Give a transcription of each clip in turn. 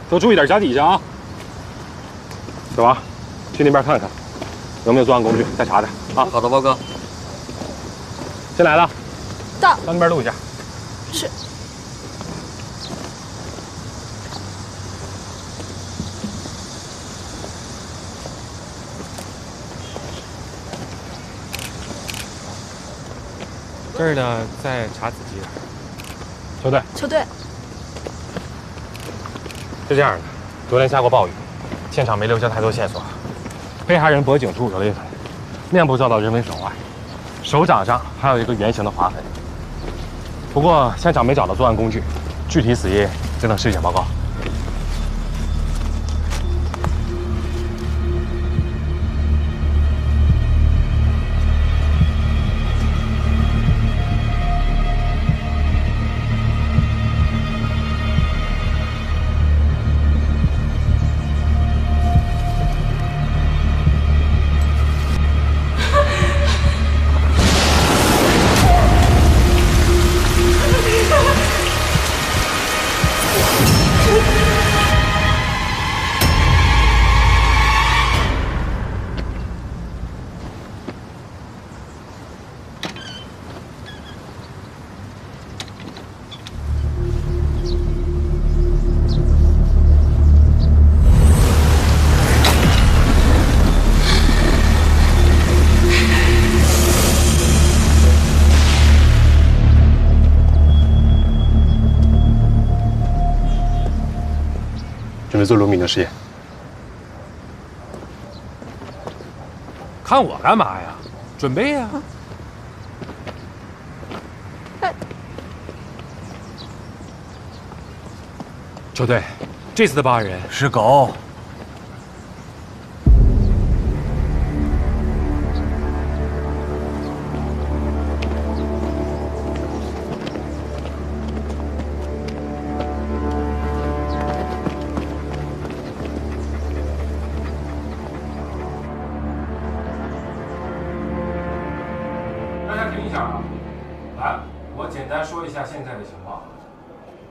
多注意点脚底下啊。小王，去那边看看，有没有作案工具，再查查啊。好的，报告。新来的，到那边录一下。是。这儿呢，在查子集。球队，球队，是这样的，昨天下过暴雨，现场没留下太多线索。被害人脖颈处有裂痕，面部遭到人为损坏，手掌上还有一个圆形的划痕。不过现场没找到作案工具，具体死因只等尸检报告。准备做卢米诺实验。看我干嘛呀？准备呀！球队，这次的报案人是狗。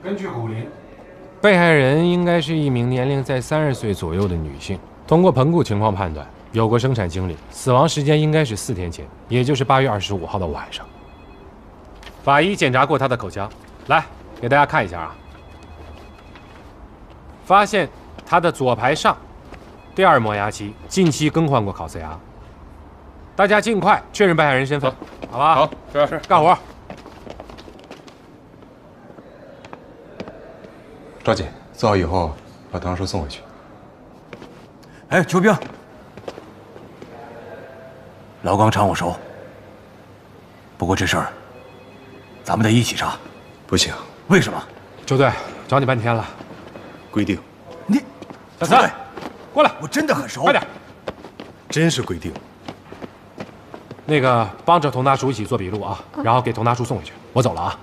根据骨龄，被害人应该是一名年龄在30岁左右的女性。通过盆骨情况判断，有过生产经历，死亡时间应该是4天前，也就是8月25号的晚上。法医检查过她的口腔，来给大家看一下啊。发现她的左排上第2磨牙期近期更换过烤瓷牙。大家尽快确认被害人身份，好吧？好，是干活。抓紧，做好以后把唐叔送回去。哎，邱兵，老钢厂我熟，不过这事儿咱们得一起查。不行，为什么？球队找你半天了，规定。你，小三，过来，我真的很熟。快点，真是规定。那个帮着佟大叔一起做笔录啊，然后给佟大叔送回去。我走了啊。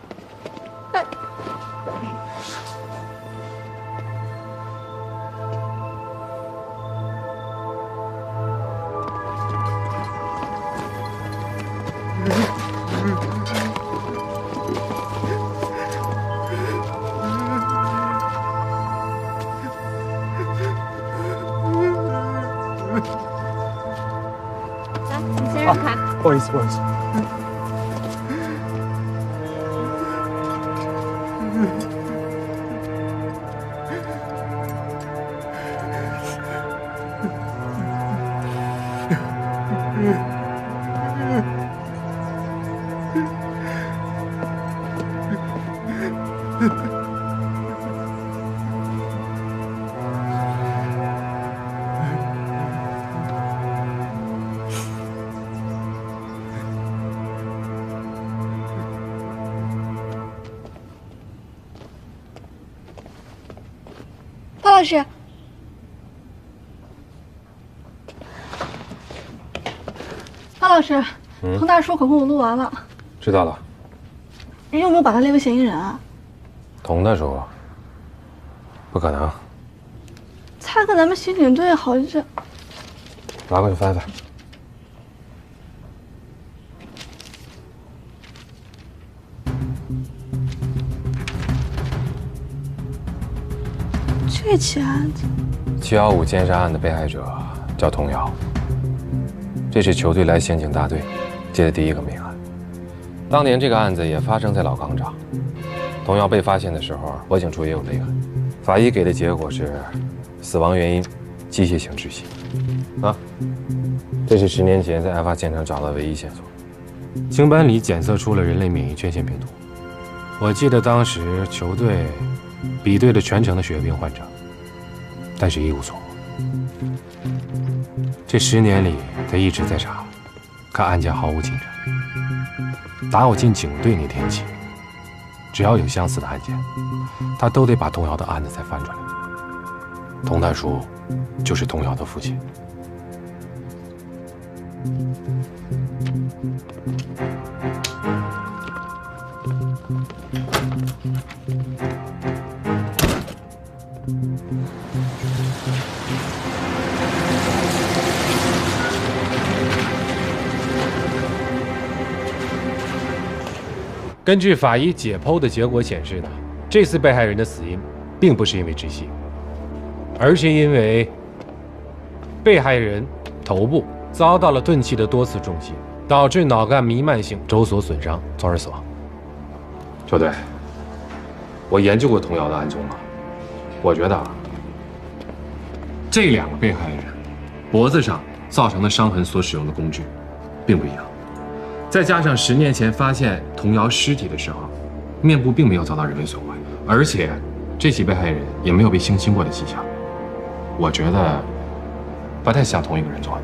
不好意思，不好意思。巴老师，巴老师，佟大叔口供我录完了，知道了。你有没有把他列为嫌疑人啊？佟大叔，不可能。他跟咱们刑警队好像……拿过去翻翻。这起案子715奸杀案的被害者叫童瑶，这是球队来刑警大队接的第一个命案。当年这个案子也发生在老钢厂，童瑶被发现的时候，脖颈处也有勒痕，法医给的结果是死亡原因机械性窒息。啊，这是10年前在案发现场找到的唯一线索。青斑里检测出了人类免疫缺陷病毒。我记得当时球队比对了全城的血液病患者，但是一无所获。这10年里，他一直在查，可案件毫无进展。打我进警队那天起，只要有相似的案件，他都得把童瑶的案子再翻出来。童大叔就是童瑶的父亲。根据法医解剖的结果显示呢，这次被害人的死因并不是因为窒息，而是因为被害人头部遭到了钝器的多次重击，导致脑干弥漫性轴索损伤，从而死亡。球队，我研究过童瑶的案宗了，我觉得这2个被害人脖子上造成的伤痕所使用的工具并不一样。再加上10年前发现童瑶尸体的时候，面部并没有遭到人为损坏，而且这起被害人也没有被性侵过的迹象，我觉得不太像同一个人做的。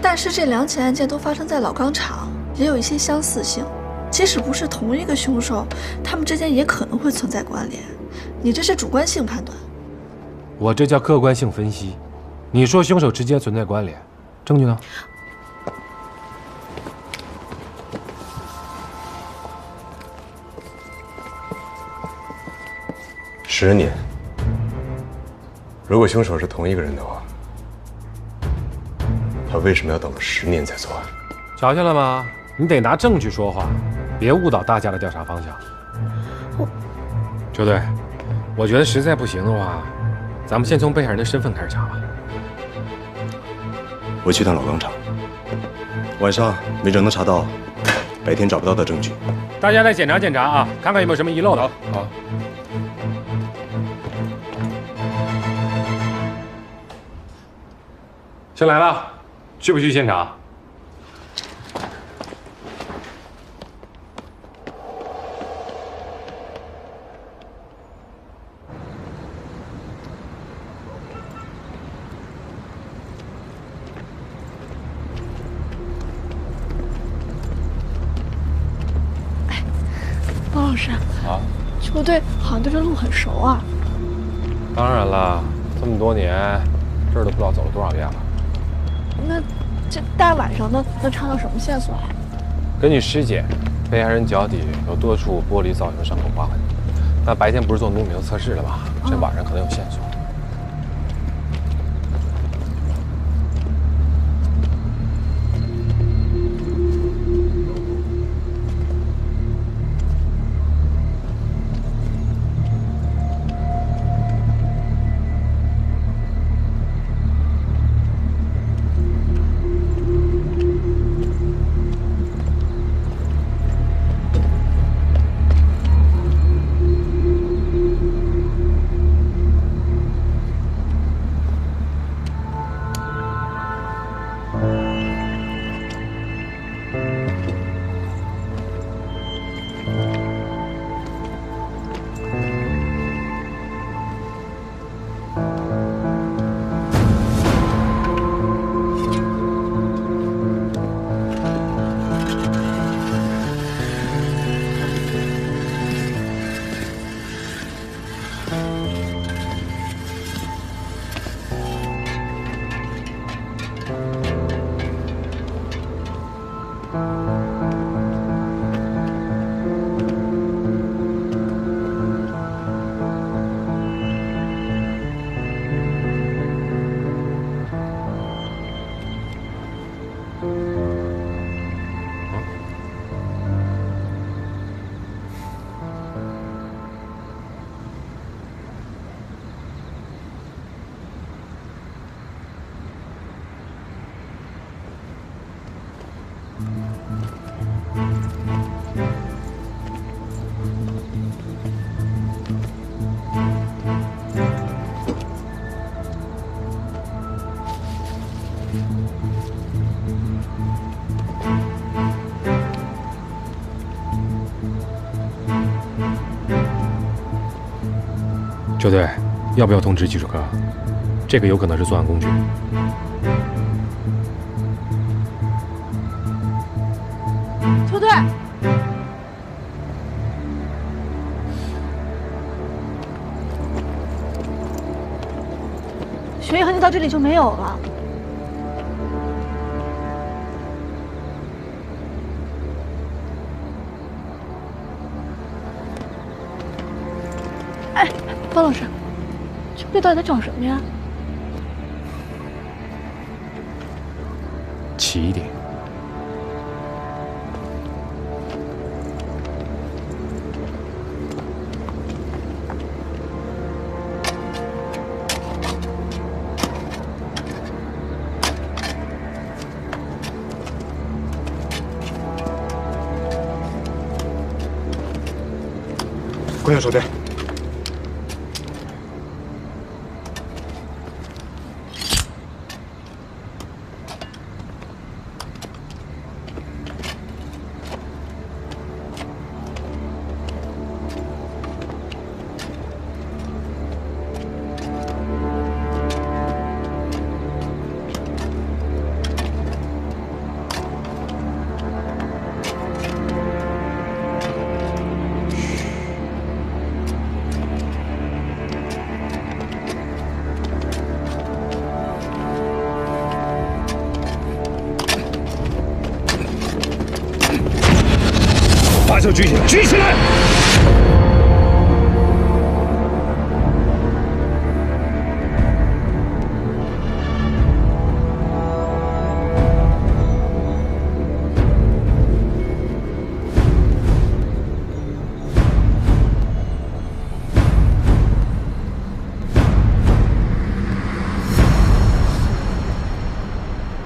但是这2起案件都发生在老钢厂，也有一些相似性。即使不是同一个凶手，他们之间也可能会存在关联。你这是主观性判断，我这叫客观性分析。你说凶手之间存在关联，证据呢？10年。如果凶手是同一个人的话，他为什么要等了10年才作案？瞧见了吗？你得拿证据说话，别误导大家的调查方向。球队，我觉得实在不行的话，咱们先从被害人的身份开始查吧。我去趟老钢厂，晚上没准能查到白天找不到的证据。大家再检查检查啊，看看有没有什么遗漏的。好。先来了，去不去现场？包老师啊，球队好像对这路很熟啊。当然了，这么多年，这儿都不知道走了多少遍了。那这大晚上的能查到什么线索啊？根据尸检，被害人脚底有多处玻璃造成伤口划痕，但白天不是做努米诺测试了吗？这晚上可能有线索。球队，要不要通知技术科？这个有可能是作案工具。球队，血液痕迹到这里就没有了。哎，方老师，球队到底在找什么呀？起点。关小守队。把手举起来，举起来！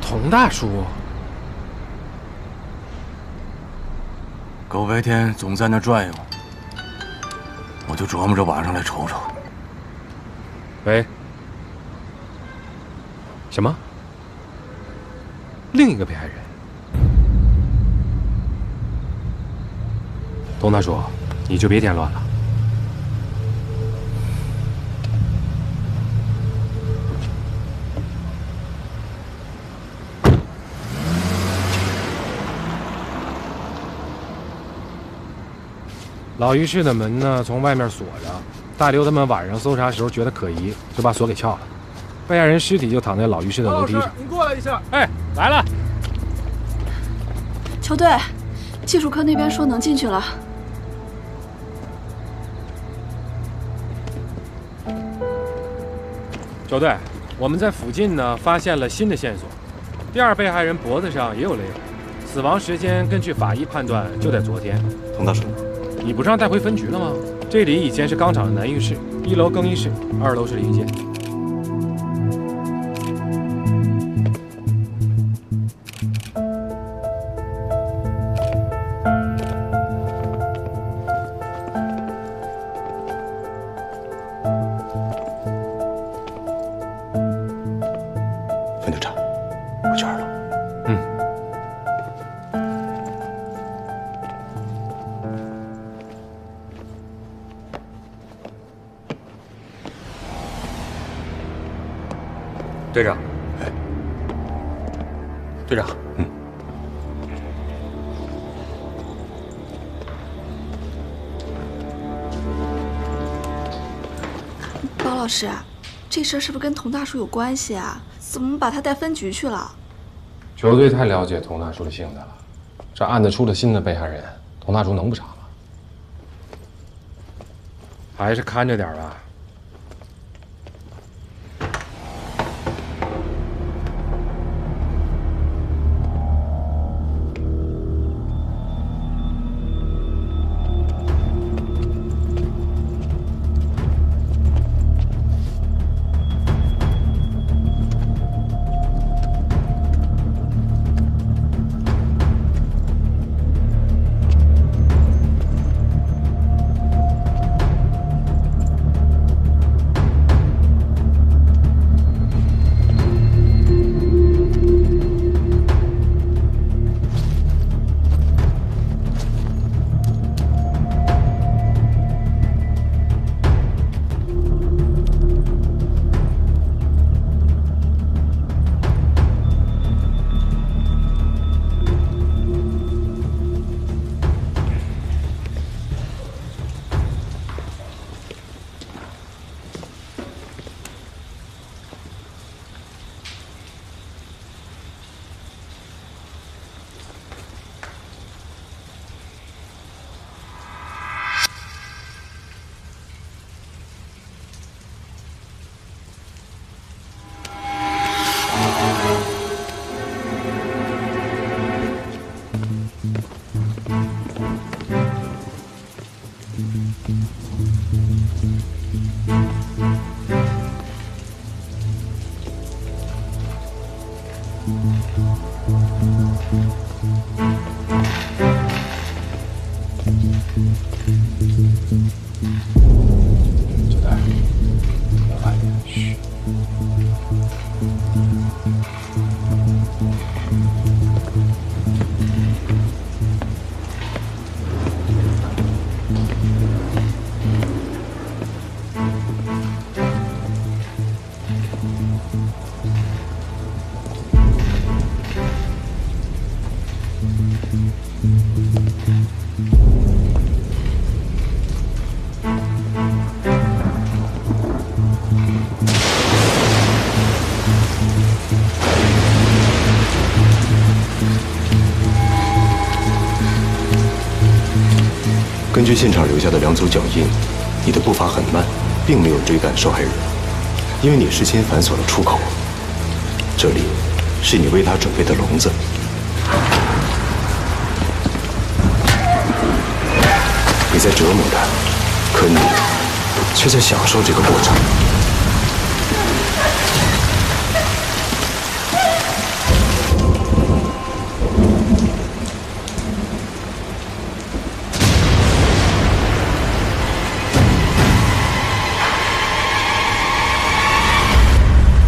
童大叔。 狗白天总在那转悠，我就琢磨着晚上来瞅瞅。喂，什么？另一个被害人？童大叔，你就别添乱了。老浴室的门呢，从外面锁着。大刘他们晚上搜查时候觉得可疑，就把锁给撬了。被害人尸体就躺在老浴室的楼梯上。你过来一下。哎，来了。球队，技术科那边说能进去了。球队，我们在附近呢发现了新的线索。第二被害人脖子上也有勒痕，死亡时间根据法医判断就在昨天。童大叔。 你不是让带回分局了吗？这里以前是钢厂的男浴室，1楼更衣室，2楼是淋间。分队长，我去2楼。 队长，哎，队长，包老师，这事儿是不是跟童大叔有关系啊？怎么把他带分局去了？球队太了解童大叔的性子了，这案子出了新的被害人，童大叔能不查吗？还是看着点吧。小戴，慢点，嘘。根据现场留下的2组脚印，你的步伐很慢，并没有追赶受害人，因为你事先反锁了出口。这里是你为他准备的笼子。你在折磨他，可你却在享受这个过程。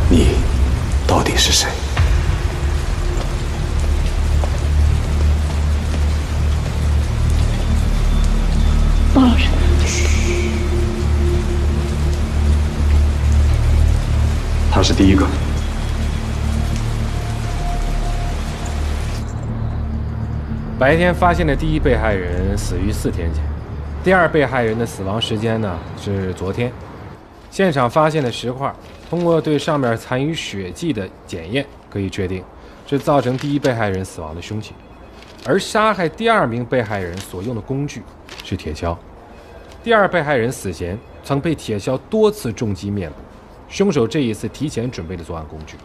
你到底是谁？包老师，他是第一个。白天发现的第一被害人死于4天前，第二被害人的死亡时间呢是昨天。现场发现的石块，通过对上面残余血迹的检验，可以确定是造成第一被害人死亡的凶器。而杀害第2名被害人所用的工具是铁锹。第2被害人死前曾被铁锹多次重击面部，凶手这一次提前准备了作案工具。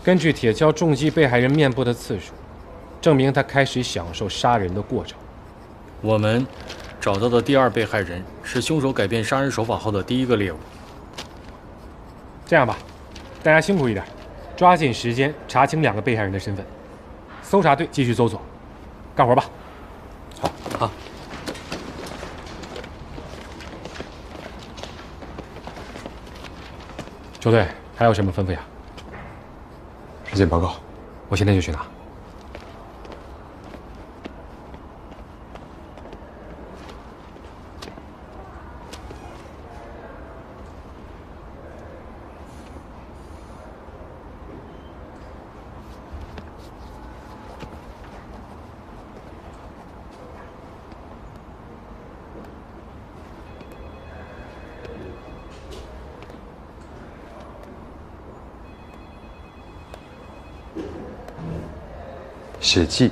根据铁锹重击被害人面部的次数，证明他开始享受杀人的过程。我们找到的第2被害人是凶手改变杀人手法后的第1个猎物。这样吧，大家辛苦一点，抓紧时间查清2个被害人的身份。搜查队继续搜索，干活吧。好。球队还有什么吩咐呀？尸检报告。我现在就去拿。血迹。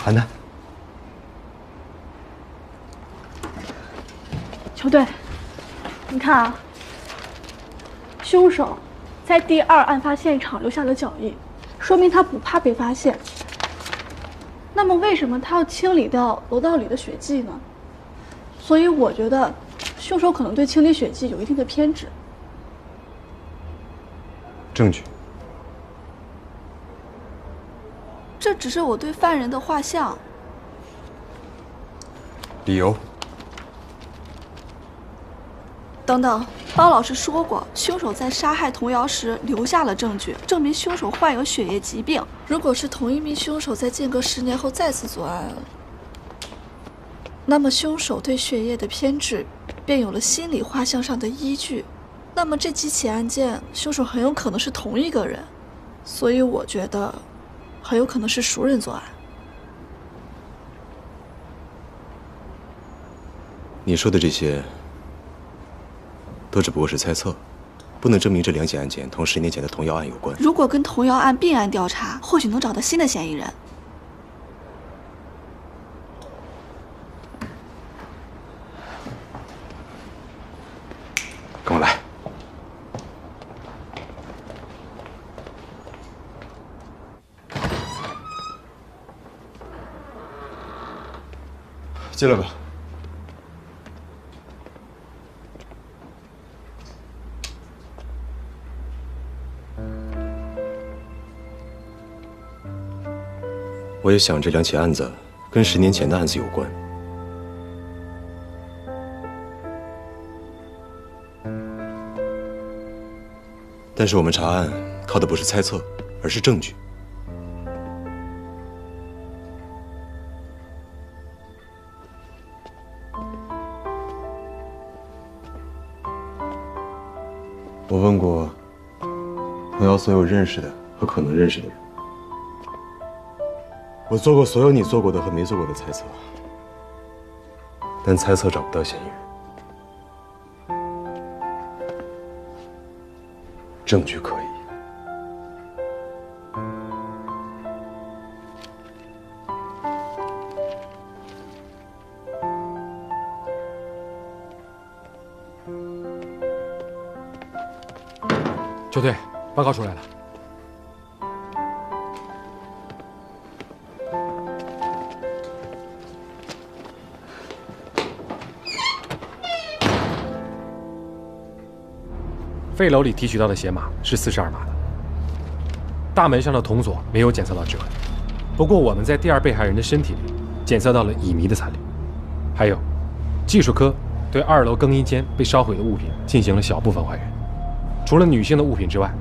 安娜，球队，你看啊，凶手在第2案发现场留下了脚印，说明他不怕被发现。那么为什么他要清理掉楼道里的血迹呢？所以我觉得凶手可能对清理血迹有一定的偏执。证据。这只是我对犯人的画像。理由。等等，包老师说过，凶手在杀害童瑶时留下了证据，证明凶手患有血液疾病。如果是同一名凶手在间隔10年后再次作案，那么凶手对血液的偏执便有了心理画像上的依据。那么这几起案件，凶手很有可能是同一个人，所以我觉得很有可能是熟人作案。你说的这些都只不过是猜测，不能证明这2起案件同10年前的童谣案有关。如果跟童谣案并案调查，或许能找到新的嫌疑人。跟我来。进来吧。我也想这两起案子跟10年前的案子有关。但是我们查案靠的不是猜测，而是证据。我问过童瑶所有认识的和可能认识的人，我做过所有你做过的和没做过的猜测，但猜测找不到嫌疑人。 证据可以。球队，报告出来了。废楼里提取到的鞋码是42码的，大门上的铜锁没有检测到指纹，不过我们在第二被害人的身体里检测到了乙醚的残留，还有，技术科对2楼更衣间被烧毁的物品进行了小部分还原，除了女性的物品之外，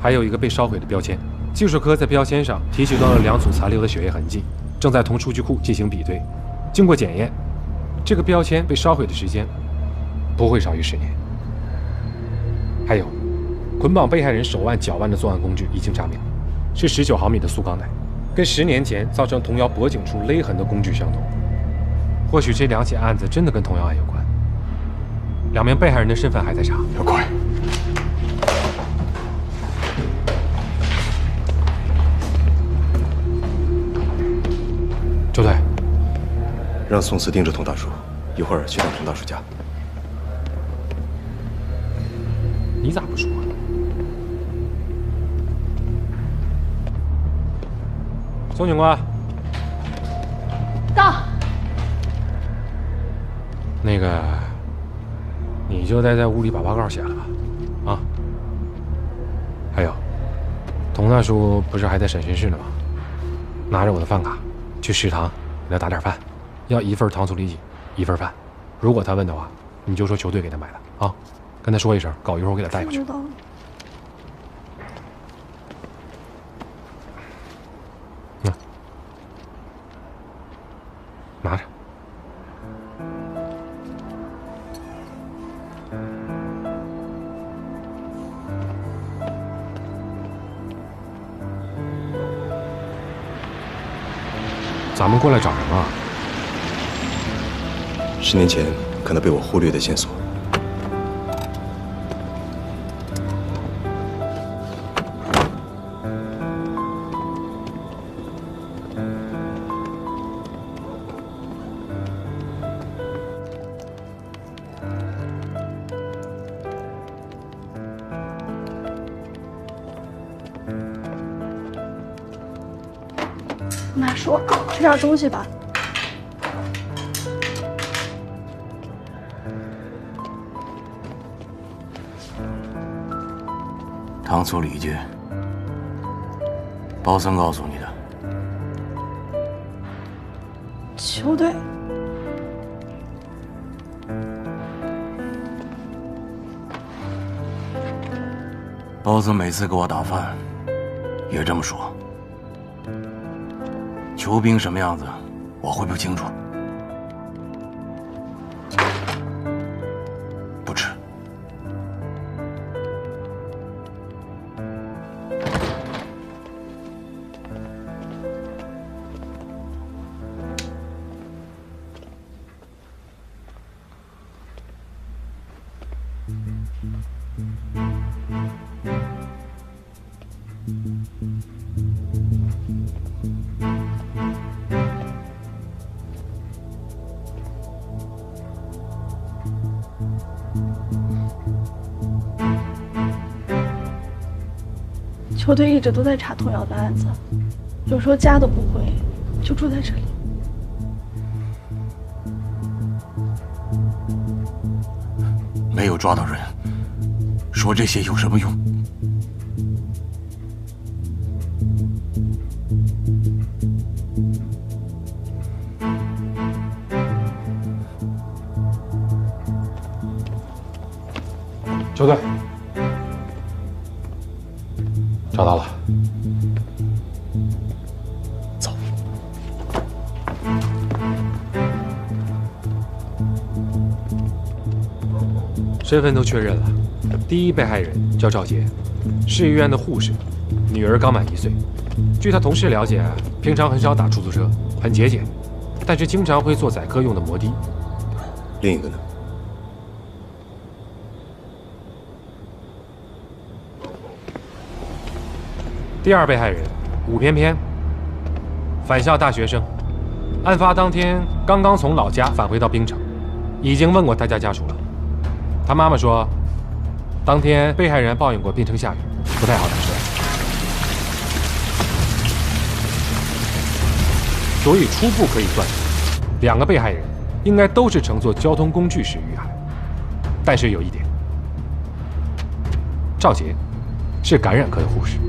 还有一个被烧毁的标签，技术科在标签上提取到了2组残留的血液痕迹，正在同数据库进行比对，经过检验，这个标签被烧毁的时间不会少于10年。 还有，捆绑被害人手腕、脚腕的作案工具已经查明，是19毫米的塑钢带，跟10年前造成童瑶脖颈处勒痕的工具相同。或许这2起案子真的跟童瑶案有关。2名被害人的身份还在查，要快！周队，让宋思盯着童大叔，一会儿去趟童大叔家。 你咋不说呢？宋警官，到。那个，你就待在屋里把报告写了吧，啊。还有，童大叔不是还在审讯室呢吗？拿着我的饭卡去食堂给他打点饭，要1份糖醋里脊，1份饭。如果他问的话，你就说球队给他买的啊。 跟他说一声，搞一会儿我给他带过去。知道了。拿着。咱们过来找什么？10年前可能被我忽略的线索。 妈说吃点东西吧。糖醋里脊，包森告诉你的。球队。包森每次给我打饭，也这么说。 球兵什么样子，我会不清楚。不吃。球队一直都在查童瑶的案子，有时候家都不回，就住在这里。没有抓到人，说这些有什么用？球队，找到了。走。身份都确认了，第一被害人叫赵杰，市医院的护士，女儿刚满1岁。据他同事了解，平常很少打出租车，很节俭，但是经常会坐载客用的摩的。另一个呢？第二被害人武翩翩，返校大学生，案发当天刚刚从老家返回到槟城，已经问过他家属了。他妈妈说，当天被害人抱怨过槟城下雨，不太好打车，所以初步可以断定，2个被害人应该都是乘坐交通工具时遇害。但是有一点，赵杰是感染科的护士。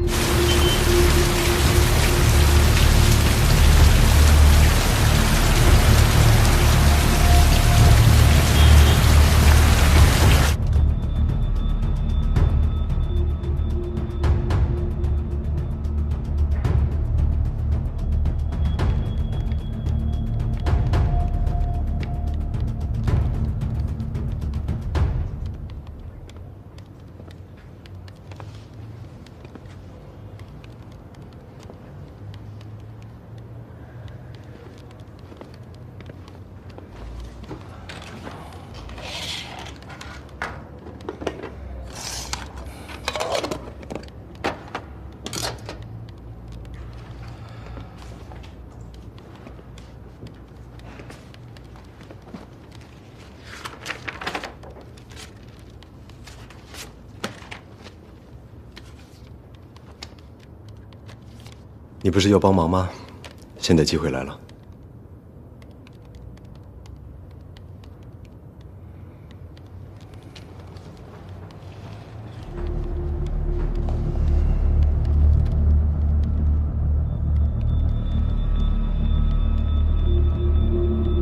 你不是要帮忙吗？现在机会来了。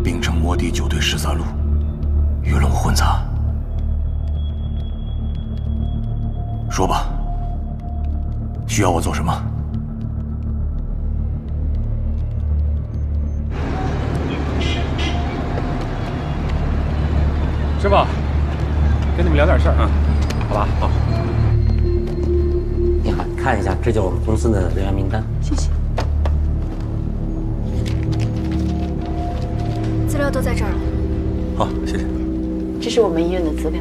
槟城摩的9队13路，鱼龙混杂。说吧，需要我做什么？师傅，跟你们聊点事儿啊，好吧？好。你好，看一下，这就是我们公司的人员名单。谢谢。资料都在这儿了。好，谢谢。这是我们医院的资料。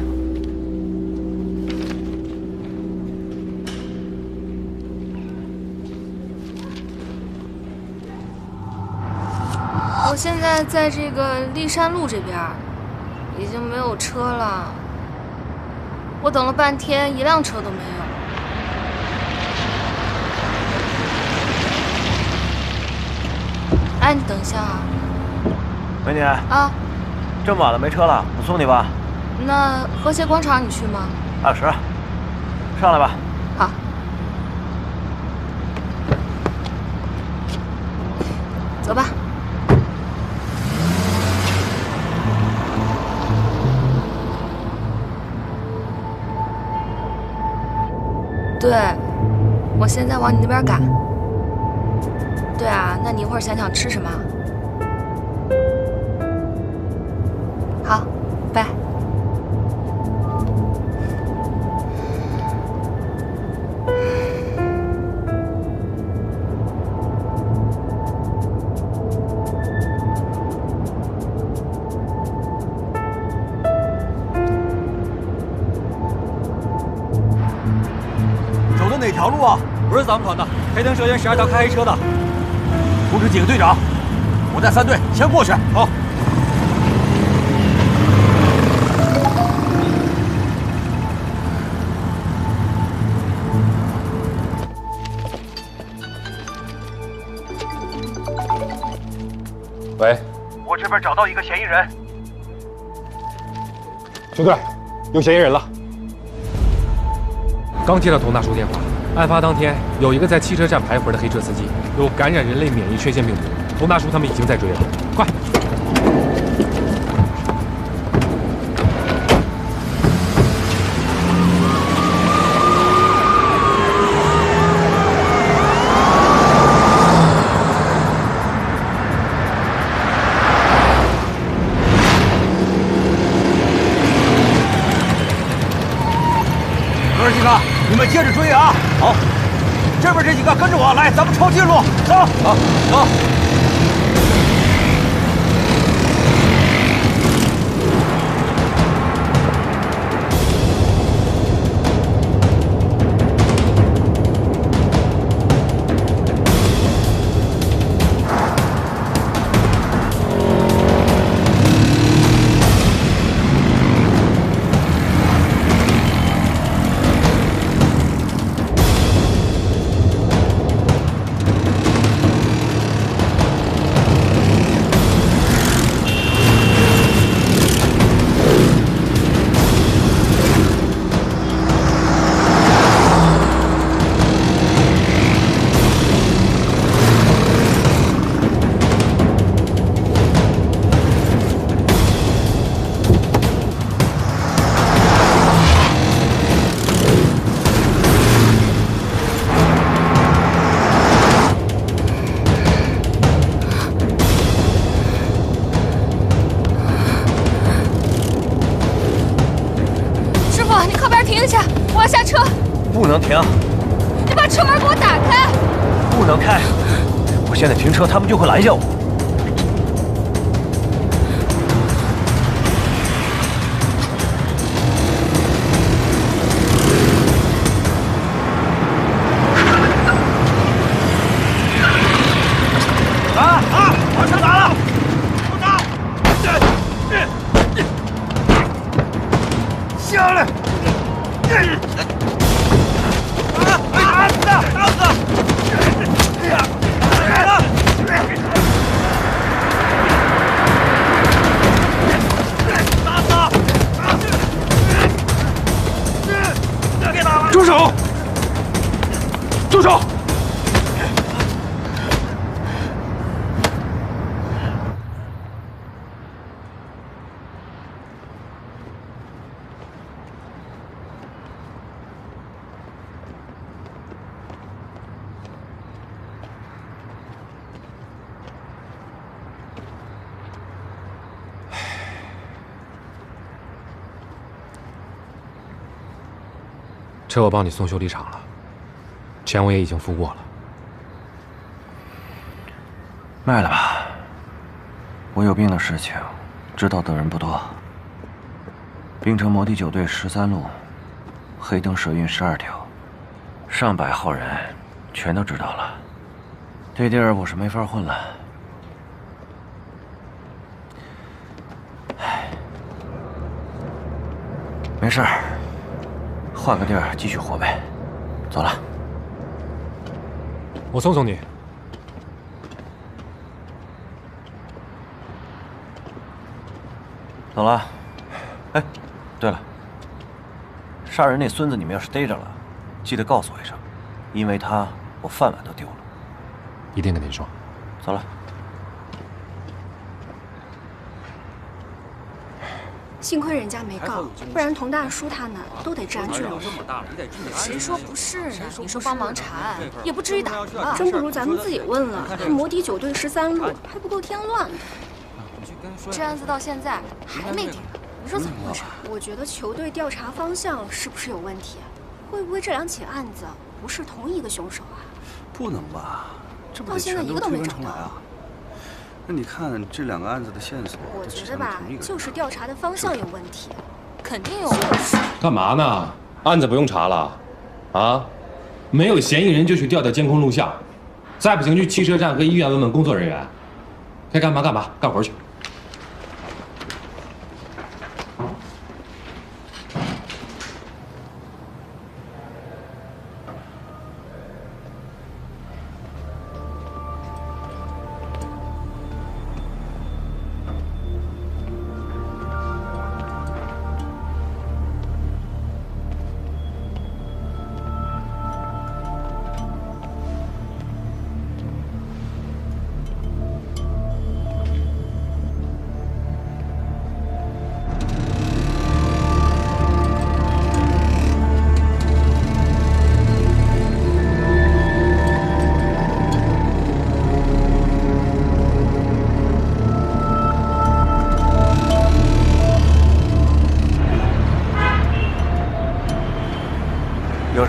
我现在在这个骊山路这边。已经没有车了，我等了半天，一辆车都没有。哎，你等一下啊！美女啊，这么晚了没车了，我送你吧。那和谐广场你去吗？20，上来吧。好。走吧。对，我现在往你那边赶。对啊，那你一会儿想吃什么？好，拜。哪条路啊？不是咱们团的，黑灯蛇眼12条开黑车的。通知几个队长，我带3队先过去。好。喂，我这边找到一个嫌疑人。兄弟，有嫌疑人了。刚接到佟大叔电话。案发当天，有一个在汽车站徘徊的黑车司机有感染人类免疫缺陷病毒，佟大叔他们已经在追了，快！们接着追啊！好，这边这几个跟着我来，咱们抄近路，走。好，走。 不能停！你把车门给我打开！不能开！我现在停车，他们就会拦下我。往上打了！不打！下来！ 住手！住手！车我帮你送修理厂了，钱我也已经付过了。卖了吧，我有病的事情，知道的人不多。冰城摩的9队13路，黑灯蛇运12条，上百号人，全都知道了。这地儿我是没法混了。唉，没事儿。 换个地儿继续活呗，走了。我送送你。走了。哎，对了，杀人那孙子你们要是逮着了，记得告诉我一声，因为他我饭碗都丢了。一定跟你说。走了。 幸亏人家没告，不然佟大叔他们都得治安拘留。谁说不是呢？你说帮忙查案，也不至于打了。真不如咱们自己问了。这摩的9队13路还不够添乱的。这案子到现在还没定，你说怎么回事？我觉得球队调查方向是不是有问题？会不会这2起案子不是同一个凶手啊？不能吧？这不到现在一个都没找到啊！ 那你看这2个案子的线索，我觉得吧，就是调查的方向有问题，肯定有问题。干嘛呢？案子不用查了，啊？没有嫌疑人就去调监控录像，再不行去汽车站和医院问问工作人员，该干嘛干嘛，干活去。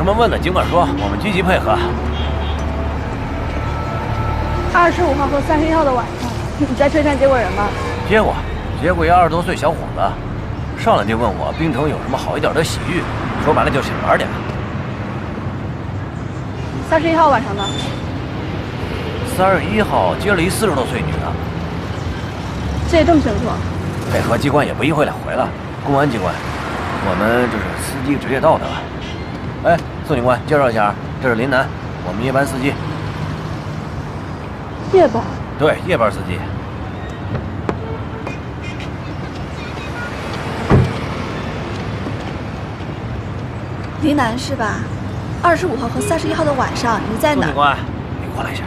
么问的尽管说，我们积极配合。25号和31号的晚上，你在车站接过人吗？接过一20多岁小伙子，上来就问我冰城有什么好一点的洗浴，说白了就想玩点。31号晚上呢？31号接了一40多岁女的。记得这么清楚？配合机关也不一回两回了，公安机关，我们这是司机职业道德。哎，宋警官，介绍一下，这是林楠，我们夜班司机。夜班？对，夜班司机。林楠是吧？25号和31号的晚上你在哪？宋警官，你过来一下。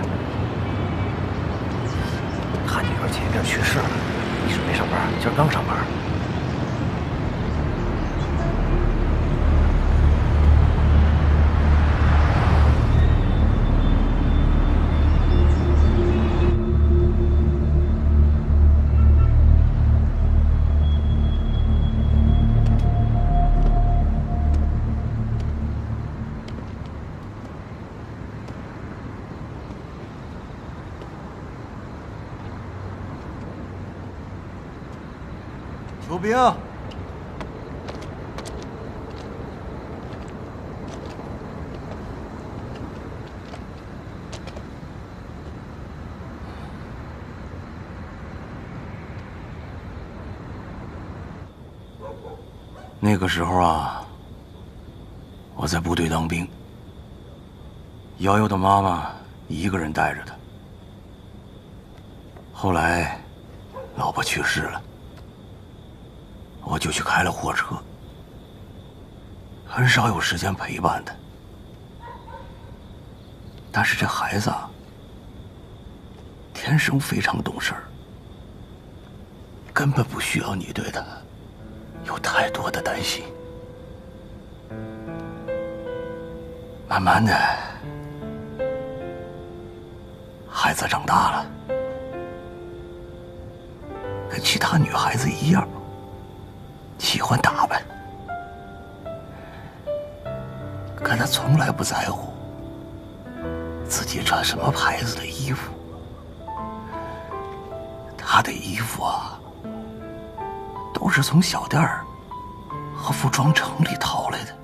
他女儿前一阵去世了，一直没上班，今儿刚上班。求兵！那个时候啊，我在部队当兵，瑶瑶的妈妈一个人带着她。后来，老婆去世了。我就去开了货车，很少有时间陪伴他。但是这孩子啊，天生非常懂事儿，根本不需要你对他有太多的担心。慢慢的，孩子长大了，跟其他女孩子一样。喜欢打扮，可他从来不在乎自己穿什么牌子的衣服。他的衣服啊，都是从小店儿和服装城里淘来的。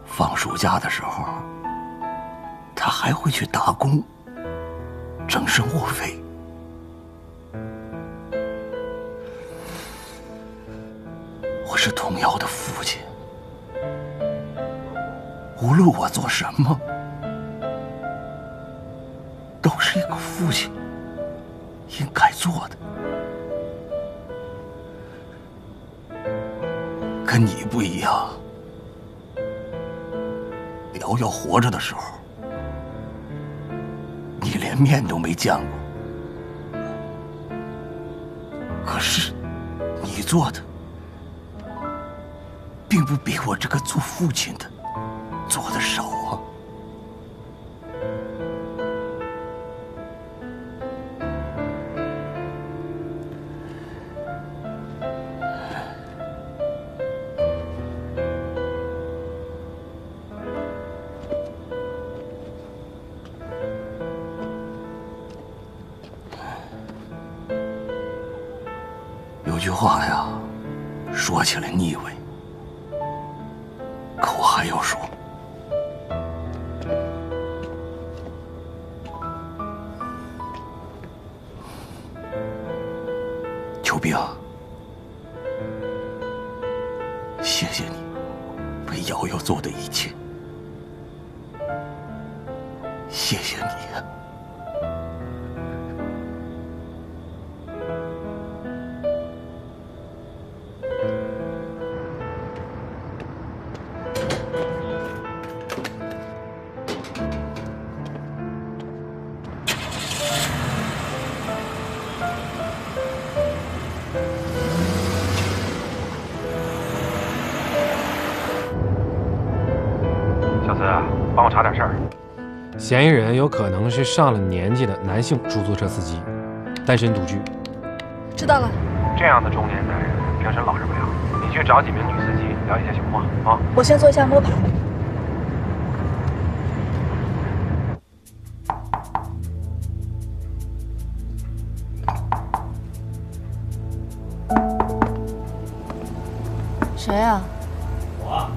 放暑假的时候，他还会去打工，挣生活费。我是童瑶的父亲，无论我做什么，都是一个父亲应该做的。跟你不一样，瑶瑶活着的时候，你连面都没见过。可是，你做的，并不比我这个做父亲的做的少啊。有句话呀，说起来腻味，可我还要说。邱兵，谢谢你为瑶瑶做的一切，谢谢你啊。小子，帮我查点事儿。嫌疑人有可能是上了年纪的男性出租车司机，单身独居。知道了。这样的中年男人平时老实不了，你去找几名女司机，了解一下情况啊。我先做一下摸排。谁呀？我啊。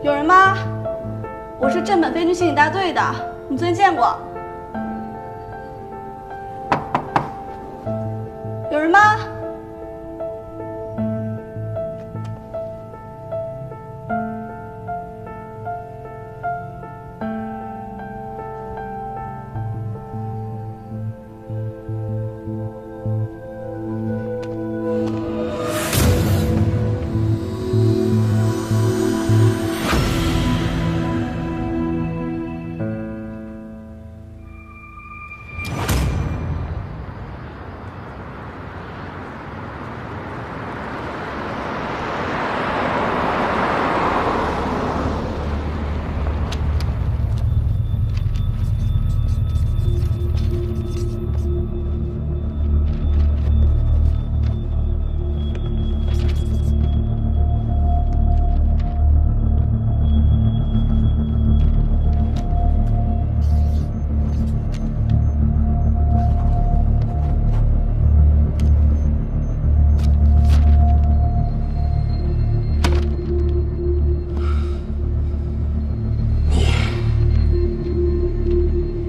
有人吗？我是正本悲剧心理大队的，我们昨天见过。有人吗？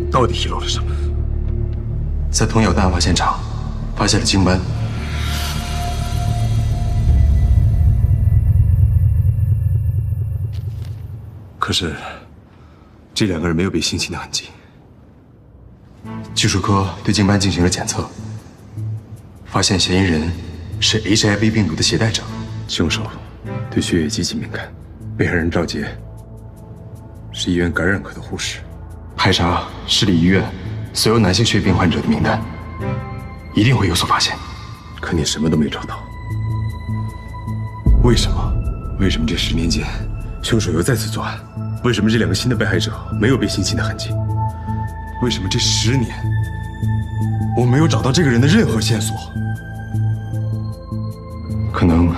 到底遗漏了什么？在童瑶的案发现场发现了经斑，可是这两个人没有被性侵的痕迹。技术科对经斑进行了检测，发现嫌疑人是 HIV 病毒的携带者，凶手对血液极其敏感。被害人赵杰是医院感染科的护士。排查市立医院所有男性血病患者的名单，一定会有所发现。可你什么都没找到，为什么？为什么这10年间，凶手又再次作案？为什么这两个新的被害者没有被性侵的痕迹？为什么这10年，我没有找到这个人的任何线索？可能，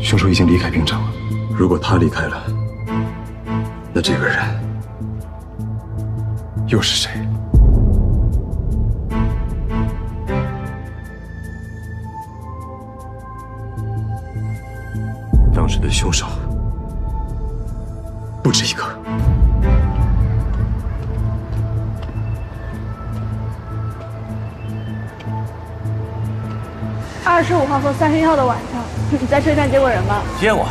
凶手已经离开冰城了。如果他离开了，那这个人又是谁？当时的凶手不止一个。25号和31号的晚上，你在车站接过人吗？接过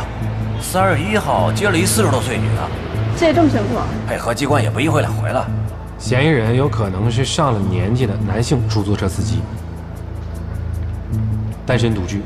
，3月1号接了一40多岁女的。记得这么清楚？配合机关也不1回2回了。嫌疑人有可能是上了年纪的男性出租车司机，单身独居。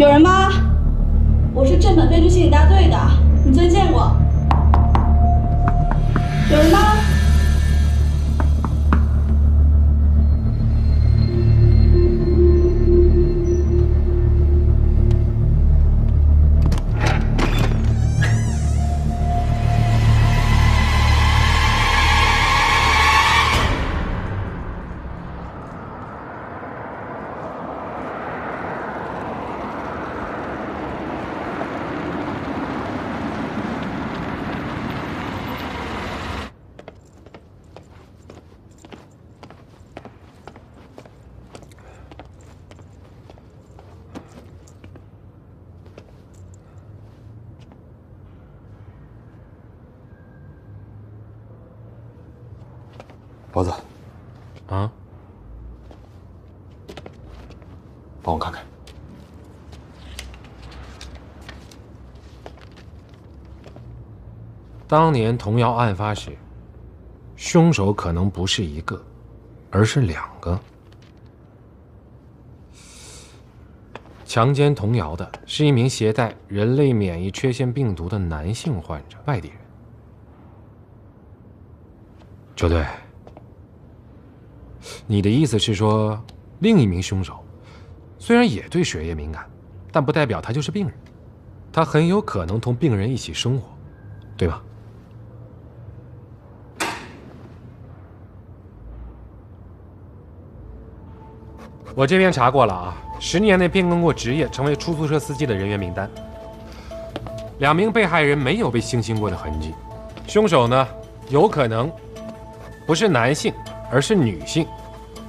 有人吗？我是正本废书心理大队的，你最近见过？有人吗？包子，啊，帮我看看。当年童谣案发时，凶手可能不是一个，而是2个。强奸童谣的是一名携带人类免疫缺陷病毒的男性患者，外地人。球队，你的意思是说，另一名凶手虽然也对血液敏感，但不代表他就是病人，他很有可能同病人一起生活，对吧？我这边查过了啊，10年内变更过职业成为出租车司机的人员名单，2名被害人没有被性侵过的痕迹，凶手呢，有可能不是男性，而是女性。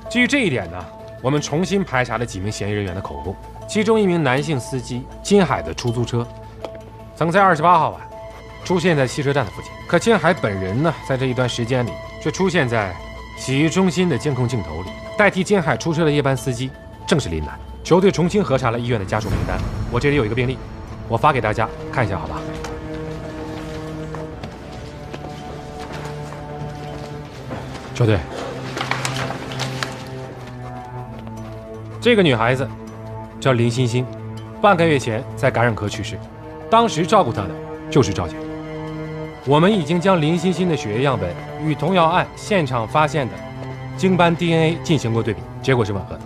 基于这一点呢，我们重新排查了几名嫌疑人员的口供，其中一名男性司机金海的出租车，曾在28号晚出现在汽车站的附近，可金海本人呢，在这一段时间里却出现在洗浴中心的监控镜头里。代替金海出车的夜班司机正是林楠。球队重新核查了医院的家属名单，我这里有一个病历，我发给大家看一下，好吧？球队，这个女孩子叫林欣欣，半个月前在感染科去世，当时照顾她的就是赵姐。我们已经将林欣欣的血液样本与童谣案现场发现的精斑 DNA 进行过对比，结果是吻合的。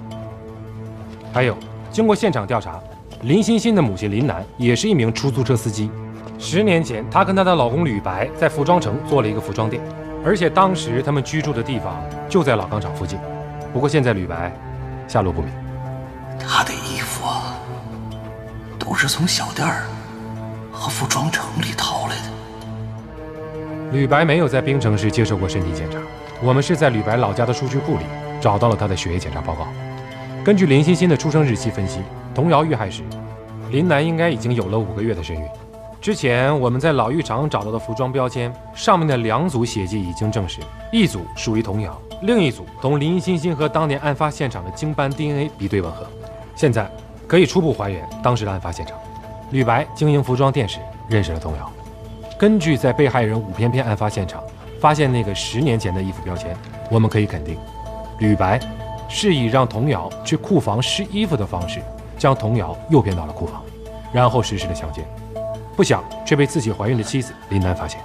还有，经过现场调查，林欣欣的母亲林楠也是一名出租车司机。10年前，她跟她的老公吕白在服装城做了一个服装店，而且当时他们居住的地方就在老钢厂附近。不过现在吕白下落不明。他的衣服啊，都是从小店和服装城里淘来的。吕白没有在冰城市接受过身体检查，我们是在吕白老家的数据库里找到了他的血液检查报告。根据林欣欣的出生日期分析，童谣遇害时，林楠应该已经有了5个月的身孕。之前我们在老浴场找到的服装标签上面的2组血迹已经证实，一组属于童谣，另一组同林欣欣和当年案发现场的精斑 DNA 比对吻合。现在可以初步还原当时的案发现场。吕白经营服装店时认识了童谣。根据在被害人武翩翩案发现场发现那个10年前的衣服标签，我们可以肯定，吕白是以让童谣去库房试衣服的方式，将童谣诱骗到了库房，然后实施了强奸，不想却被自己怀孕的妻子林楠发现。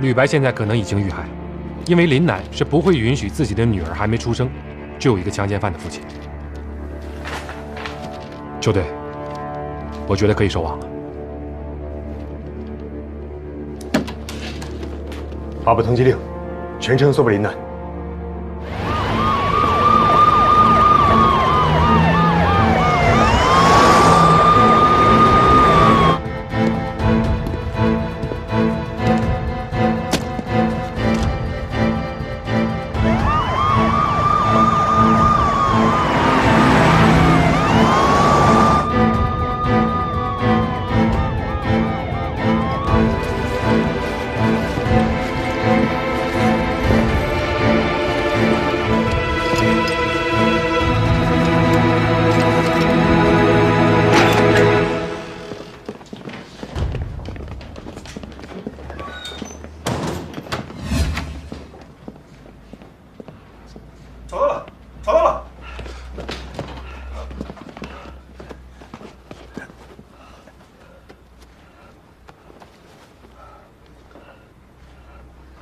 吕白现在可能已经遇害，因为林楠是不会允许自己的女儿还没出生，就有一个强奸犯的父亲。球队，我觉得可以收网了。发布通缉令，全城搜捕林楠。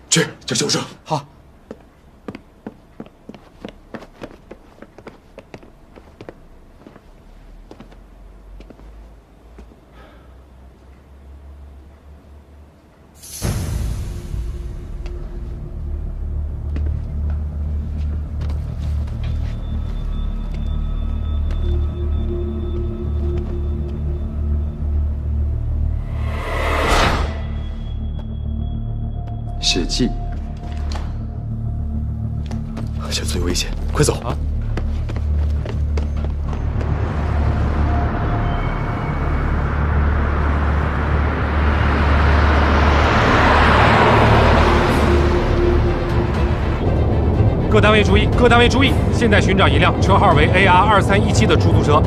去叫救护车。好。血迹，小子有危险，快走！啊！各单位注意，各单位注意！现在寻找一辆车号为 AR2317的出租车，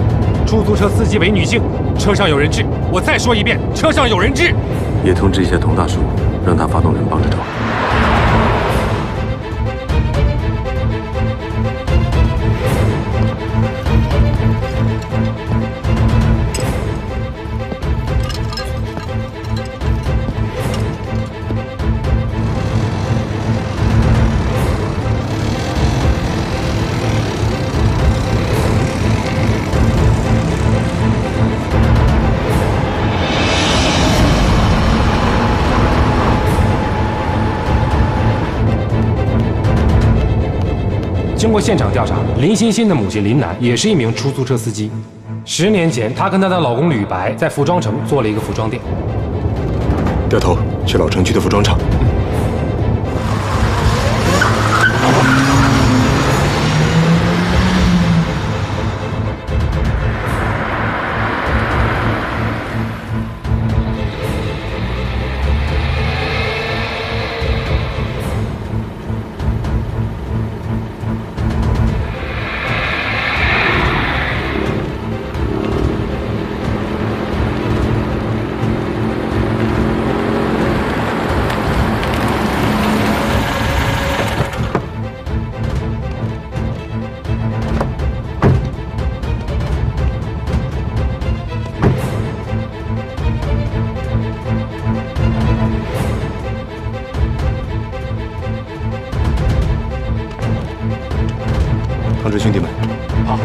出租车司机为女性，车上有人质。我再说一遍，车上有人质。也通知一下童大叔，让他发动人帮着找。 经过现场调查，林欣欣的母亲林楠也是一名出租车司机。10年前，她跟她的老公吕白在服装城做了一个服装店。掉头去老城区的服装厂。通知兄弟们。好。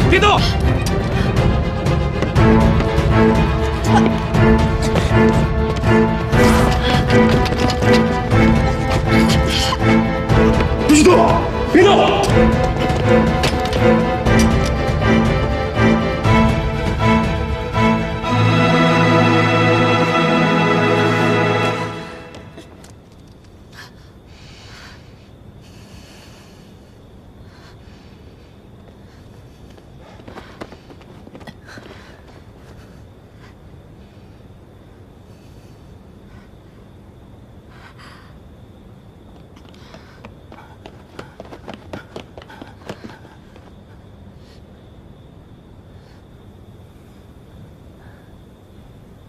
别动！不许动！别动！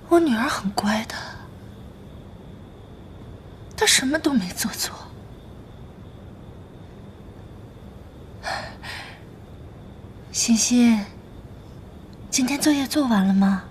我女儿很乖的，她什么都没做错。欣欣，今天作业做完了吗？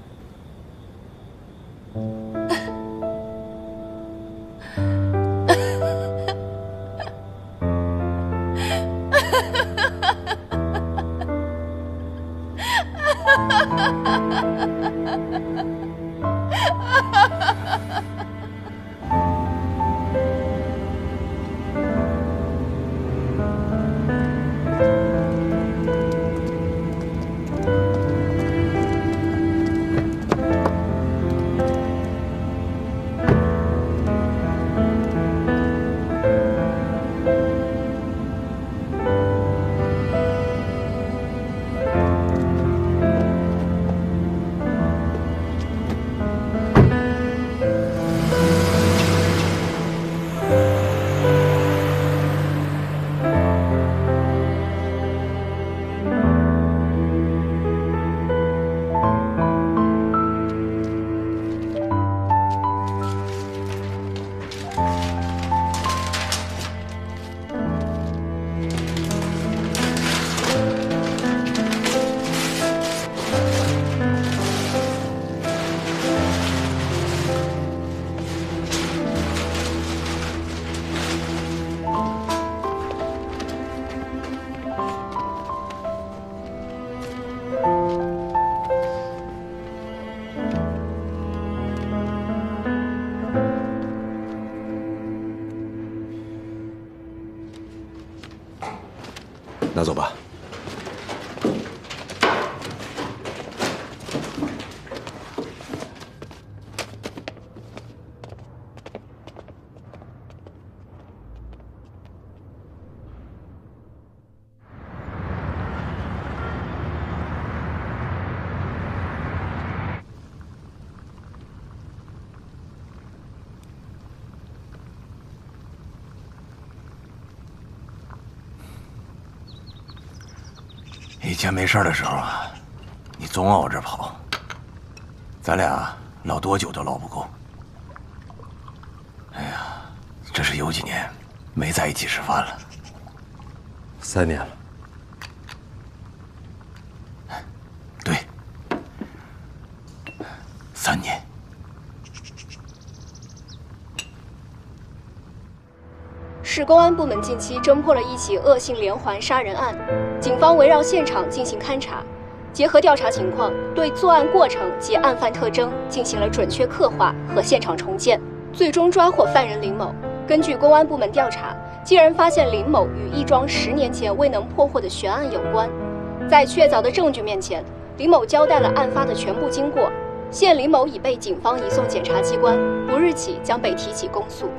拿走吧。以前没事的时候啊，你总往我这儿跑，咱俩唠多久都唠不够。哎呀，这是有几年没在一起吃饭了。3年了。对，3年。市公安部门近期侦破了一起恶性连环杀人案，警方围绕现场进行勘查，结合调查情况，对作案过程及案犯特征进行了准确刻画和现场重建，最终抓获犯人林某。根据公安部门调查，竟然发现林某与一桩10年前未能破获的悬案有关。在确凿的证据面前，林某交代了案发的全部经过。现林某已被警方移送检察机关，不日起将被提起公诉。